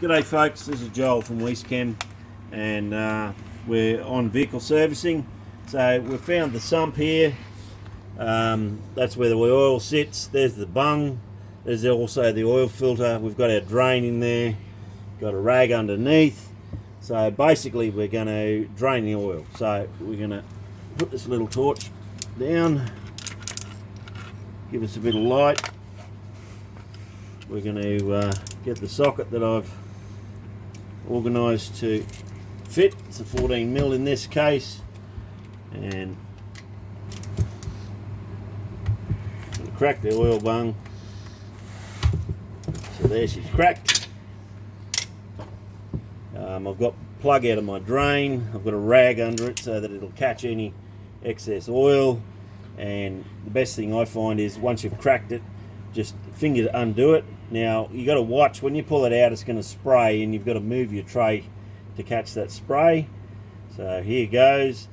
G'day folks, this is Joel from Chem, and we're on vehicle servicing. So we've found the sump here. That's where the oil sits. There's the bung. There's also the oil filter. We've got our drain in there. Got a rag underneath. So basically we're going to drain the oil. So we're going to put this little torch down, give us a bit of light. We're going to get the socket that I've organised to fit. It's a 14mm in this case, and crack the oil bung. So there, she's cracked. I've got plug out of my drain. I've got a rag under it so that it'll catch any excess oil, and the best thing I find is once you've cracked it, just finger to undo it. Now you got to watch when you pull it out, it's going to spray, and you've got to move your tray to catch that spray. So here goes,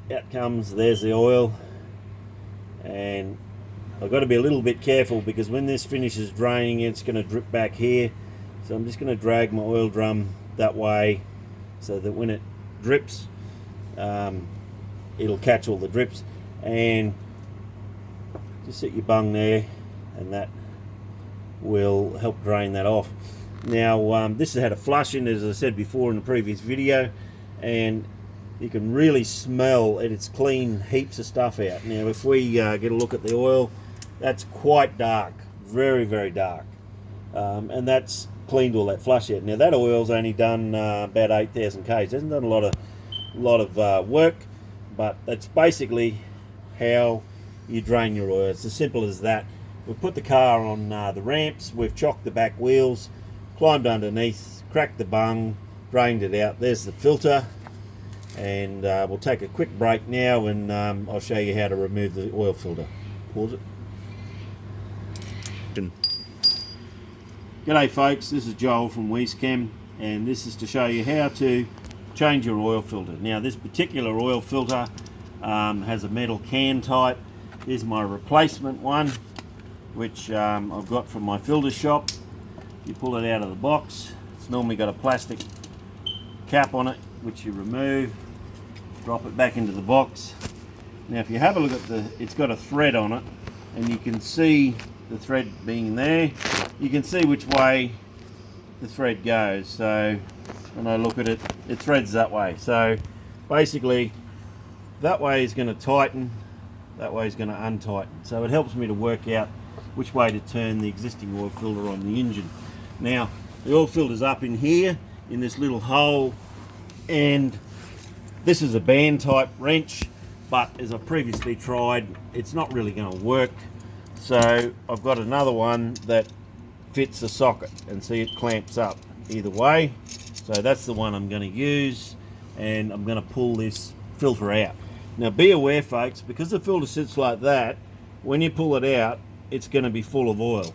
out comes, there's the oil, and I've got to be a little bit careful because when this finishes draining it's going to drip back here. So I'm just going to drag my oil drum that way so that when it drips it'll catch all the drips, and just set your bung there and that will help drain that off. Now this has had a flush in it, as I said before in the previous video, and you can really smell it. It's cleaned heaps of stuff out. Now if we get a look at the oil, that's quite dark, very very dark, and that's cleaned all that flush out. Now that oil's only done about 8,000 k's. It hasn't done a lot of work, but that's basically how you drain your oil. It's as simple as that. We've put the car on the ramps, we've chocked the back wheels, climbed underneath, cracked the bung, drained it out. There's the filter, and we'll take a quick break now, and I'll show you how to remove the oil filter. Pause it. G'day folks, this is Joel from Chem, and this is to show you how to change your oil filter. Now this particular oil filter has a metal can type. Here's my replacement one, which I've got from my filter shop. You pull it out of the box. It's normally got a plastic cap on it, which you remove, drop it back into the box. Now if you have a look at it's got a thread on it, and you can see the thread being there. You can see which way the thread goes. So when I look at it, it threads that way. So basically that way is going to tighten, that way is going to untighten. So it helps me to work out which way to turn the existing oil filter on the engine. Now the oil filter's up in here in this little hole, and this is a band type wrench, but as I previously tried, it's not really going to work. So I've got another one that fits the socket, and see it clamps up either way. So that's the one I'm going to use, and I'm going to pull this filter out. Now be aware folks, because the filter sits like that, when you pull it out it's going to be full of oil.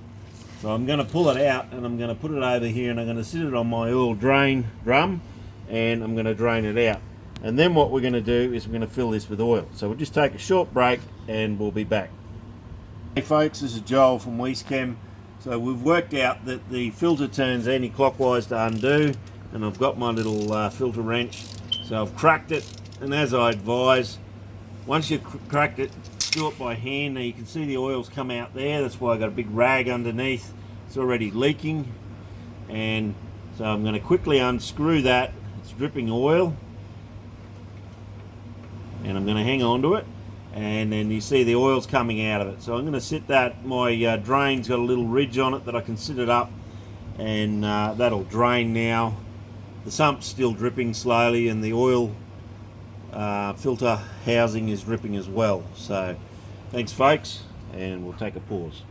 So I'm going to pull it out, and I'm going to put it over here, and I'm going to sit it on my oil drain drum, and I'm going to drain it out. And then what we're going to do is we're going to fill this with oil. So we'll just take a short break and we'll be back. Hey folks, this is Joel from Chem. So we've worked out that the filter turns anti-clockwise to undo, and I've got my little filter wrench. So I've cracked it, and as I advise, once you've cracked it, do it by hand. Now you can see the oil's come out there. That's why I got a big rag underneath. It's already leaking, and so I'm going to quickly unscrew that. It's dripping oil, and I'm going to hang on to it, and then you see the oil's coming out of it. So I'm going to sit that, my drain's got a little ridge on it that I can sit it up, and that'll drain now. The sump's still dripping slowly, and the oil filter housing is dripping as well. So thanks folks, and we'll take a pause.